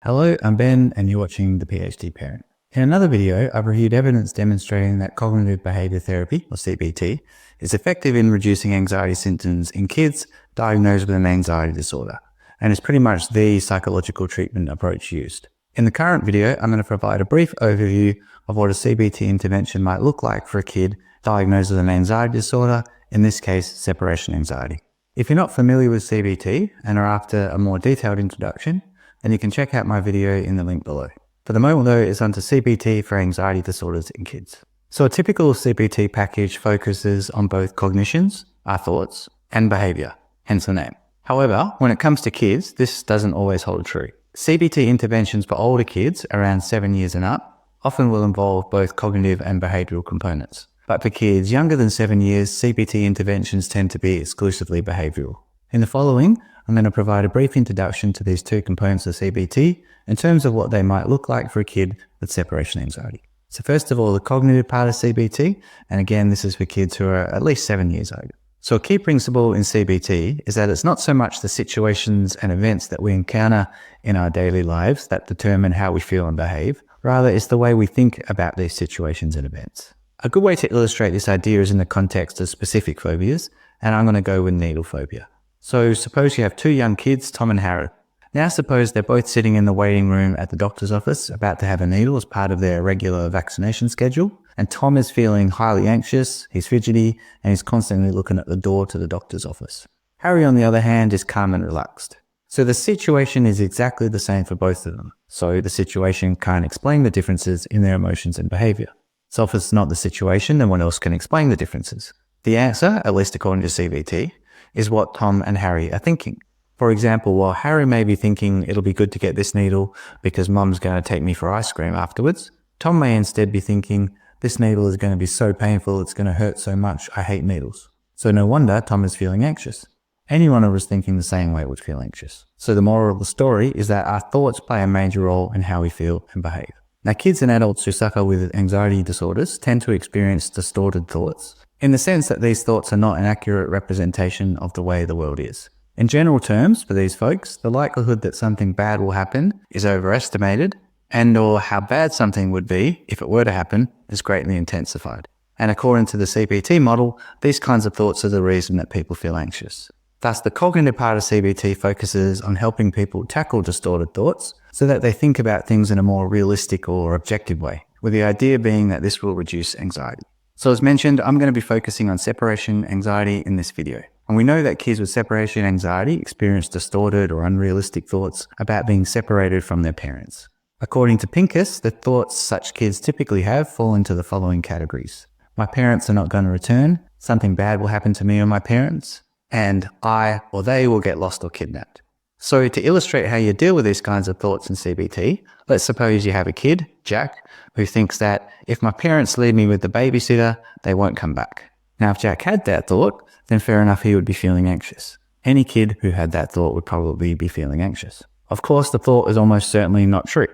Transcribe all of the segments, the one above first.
Hello, I'm Ben and you're watching The PhD Parent. In another video, I've reviewed evidence demonstrating that cognitive behavioural therapy, or CBT, is effective in reducing anxiety symptoms in kids diagnosed with an anxiety disorder, and is pretty much the psychological treatment approach used. In the current video, I'm going to provide a brief overview of what a CBT intervention might look like for a kid diagnosed with an anxiety disorder, in this case, separation anxiety. If you're not familiar with CBT and are after a more detailed introduction, then you can check out my video in the link below. For the moment though, it's onto CBT for anxiety disorders in kids. So a typical CBT package focuses on both cognitions, our thoughts, and behaviour, hence the name. However, when it comes to kids, this doesn't always hold true. CBT interventions for older kids, around 7 years and up, often will involve both cognitive and behavioural components. But for kids younger than 7 years, CBT interventions tend to be exclusively behavioural. In the following, I'm going to provide a brief introduction to these two components of CBT in terms of what they might look like for a kid with separation anxiety. So first of all, the cognitive part of CBT, and again, this is for kids who are at least 7 years old. So a key principle in CBT is that it's not so much the situations and events that we encounter in our daily lives that determine how we feel and behave, rather it's the way we think about these situations and events. A good way to illustrate this idea is in the context of specific phobias, and I'm going to go with needle phobia. So suppose you have two young kids, Tom and Harry. Now suppose they're both sitting in the waiting room at the doctor's office about to have a needle as part of their regular vaccination schedule, and Tom is feeling highly anxious, he's fidgety, and he's constantly looking at the door to the doctor's office. Harry, on the other hand, is calm and relaxed. So the situation is exactly the same for both of them. So the situation can't explain the differences in their emotions and behaviour. So if it's not the situation, then what else can explain the differences? The answer, at least according to CBT, is what Tom and Harry are thinking. For example, while Harry may be thinking it'll be good to get this needle because Mum's going to take me for ice cream afterwards, Tom may instead be thinking, this needle is going to be so painful, it's going to hurt so much, I hate needles. So no wonder Tom is feeling anxious. Anyone who was thinking the same way would feel anxious. So the moral of the story is that our thoughts play a major role in how we feel and behave. Now, kids and adults who suffer with anxiety disorders tend to experience distorted thoughts, in the sense that these thoughts are not an accurate representation of the way the world is. In general terms, for these folks, the likelihood that something bad will happen is overestimated, and or how bad something would be if it were to happen is greatly intensified. And according to the CBT model, these kinds of thoughts are the reason that people feel anxious. Thus, the cognitive part of CBT focuses on helping people tackle distorted thoughts so that they think about things in a more realistic or objective way, with the idea being that this will reduce anxiety. So as mentioned, I'm going to be focusing on separation anxiety in this video. And we know that kids with separation anxiety experience distorted or unrealistic thoughts about being separated from their parents. According to Pincus, the thoughts such kids typically have fall into the following categories. My parents are not going to return, something bad will happen to me or my parents, and I or they will get lost or kidnapped. So to illustrate how you deal with these kinds of thoughts in CBT, let's suppose you have a kid, Jack, who thinks that if my parents leave me with the babysitter, they won't come back. Now, if Jack had that thought, then fair enough, he would be feeling anxious. Any kid who had that thought would probably be feeling anxious. Of course, the thought is almost certainly not true.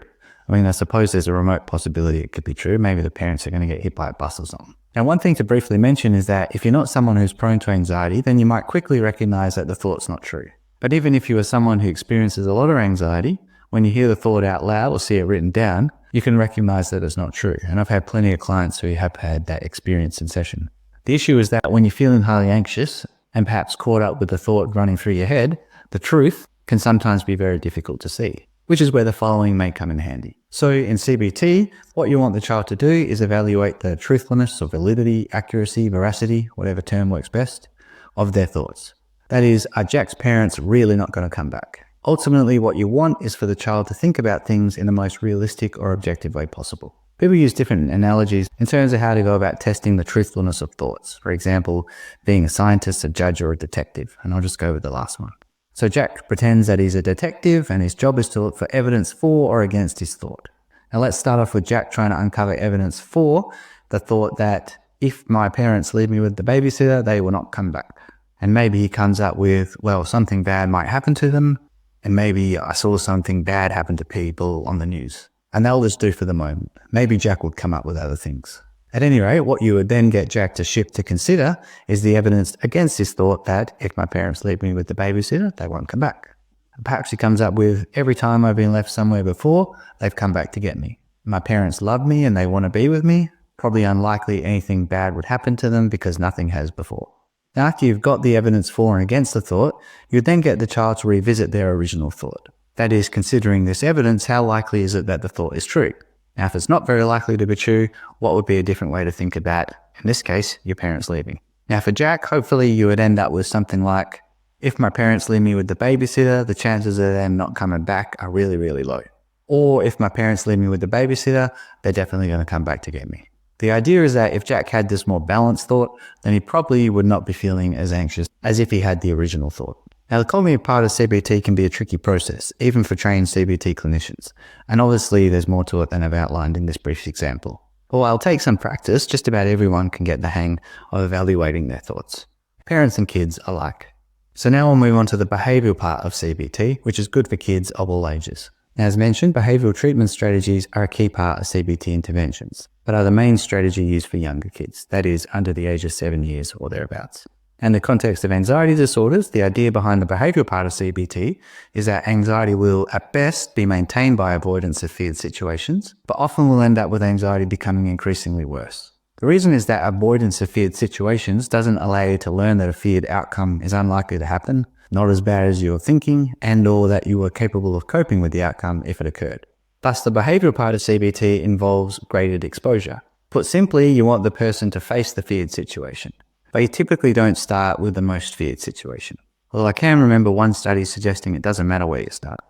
I mean, I suppose there's a remote possibility it could be true. Maybe the parents are going to get hit by a bus or something. Now, one thing to briefly mention is that if you're not someone who's prone to anxiety, then you might quickly recognize that the thought's not true. But even if you are someone who experiences a lot of anxiety, when you hear the thought out loud or see it written down, you can recognize that it's not true. And I've had plenty of clients who have had that experience in session. The issue is that when you're feeling highly anxious and perhaps caught up with the thought running through your head, the truth can sometimes be very difficult to see, which is where the following may come in handy. So in CBT, what you want the child to do is evaluate the truthfulness or validity, accuracy, veracity, whatever term works best, of their thoughts. That is, are Jack's parents really not going to come back? Ultimately, what you want is for the child to think about things in the most realistic or objective way possible. People use different analogies in terms of how to go about testing the truthfulness of thoughts. For example, being a scientist, a judge, or a detective. And I'll just go with the last one. So Jack pretends that he's a detective and his job is to look for evidence for or against his thought. Now let's start off with Jack trying to uncover evidence for the thought that if my parents leave me with the babysitter, they will not come back. And maybe he comes up with, well, something bad might happen to them, and maybe I saw something bad happen to people on the news. And that'll just do for the moment. Maybe Jack would come up with other things. At any rate, what you would then get Jack to shift to consider is the evidence against his thought that if my parents leave me with the babysitter, they won't come back. Perhaps he comes up with, every time I've been left somewhere before, they've come back to get me. My parents love me and they want to be with me. Probably unlikely anything bad would happen to them because nothing has before. Now, after you've got the evidence for and against the thought, you then get the child to revisit their original thought. That is, considering this evidence, how likely is it that the thought is true? Now, if it's not very likely to be true, what would be a different way to think about, in this case, your parents leaving? Now, for Jack, hopefully you would end up with something like, if my parents leave me with the babysitter, the chances of them not coming back are really, really low. Or if my parents leave me with the babysitter, they're definitely going to come back to get me. The idea is that if Jack had this more balanced thought, then he probably would not be feeling as anxious as if he had the original thought. Now, the cognitive part of CBT can be a tricky process, even for trained CBT clinicians. And obviously, there's more to it than I've outlined in this brief example. But while it'll take some practice, just about everyone can get the hang of evaluating their thoughts. Parents and kids alike. So now we'll move on to the behavioural part of CBT, which is good for kids of all ages. As mentioned, behavioural treatment strategies are a key part of CBT interventions, but are the main strategy used for younger kids, that is, under the age of 7 years or thereabouts. In the context of anxiety disorders, the idea behind the behavioural part of CBT is that anxiety will, at best, be maintained by avoidance of feared situations, but often will end up with anxiety becoming increasingly worse. The reason is that avoidance of feared situations doesn't allow you to learn that a feared outcome is unlikely to happen, not as bad as you're thinking, and or that you are capable of coping with the outcome if it occurred. Thus, the behavioural part of CBT involves graded exposure. Put simply, you want the person to face the feared situation, but you typically don't start with the most feared situation. Although I can remember one study suggesting it doesn't matter where you start.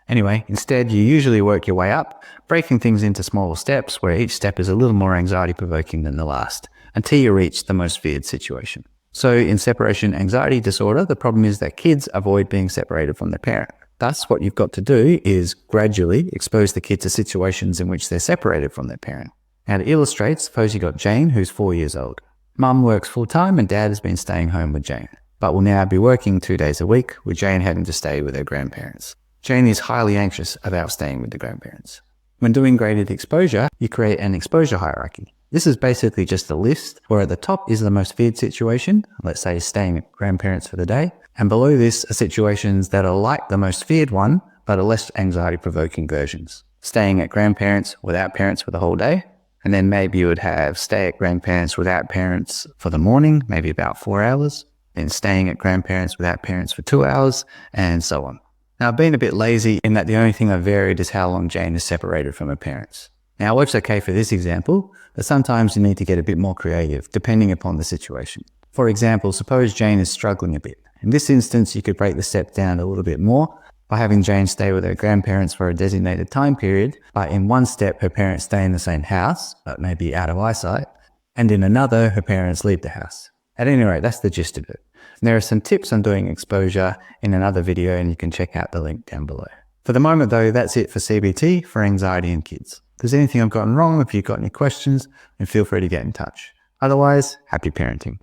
Anyway, instead you usually work your way up, breaking things into smaller steps where each step is a little more anxiety-provoking than the last, until you reach the most feared situation. So in separation anxiety disorder, the problem is that kids avoid being separated from their parent. Thus, what you've got to do is gradually expose the kid to situations in which they're separated from their parent. Now to illustrate, suppose you got Jane, who's 4 years old. Mum works full-time and Dad has been staying home with Jane, but will now be working 2 days a week, with Jane having to stay with her grandparents. Jane is highly anxious about staying with the grandparents. When doing graded exposure, you create an exposure hierarchy. This is basically just a list where at the top is the most feared situation, let's say staying at grandparents for the day, and below this are situations that are like the most feared one, but are less anxiety-provoking versions. Staying at grandparents without parents for the whole day, and then maybe you would have stay at grandparents without parents for the morning, maybe about 4 hours, then staying at grandparents without parents for 2 hours, and so on. Now, I've been a bit lazy in that the only thing I've varied is how long Jane is separated from her parents. Now, it works okay for this example, but sometimes you need to get a bit more creative, depending upon the situation. For example, suppose Jane is struggling a bit. In this instance, you could break the step down a little bit more by having Jane stay with her grandparents for a designated time period, but in one step, her parents stay in the same house, but maybe out of eyesight, and in another, her parents leave the house. At any rate, that's the gist of it. There are some tips on doing exposure in another video, and you can check out the link down below. For the moment though, that's it for CBT for anxiety in kids. If there's anything I've gotten wrong, if you've got any questions, then feel free to get in touch. Otherwise, happy parenting.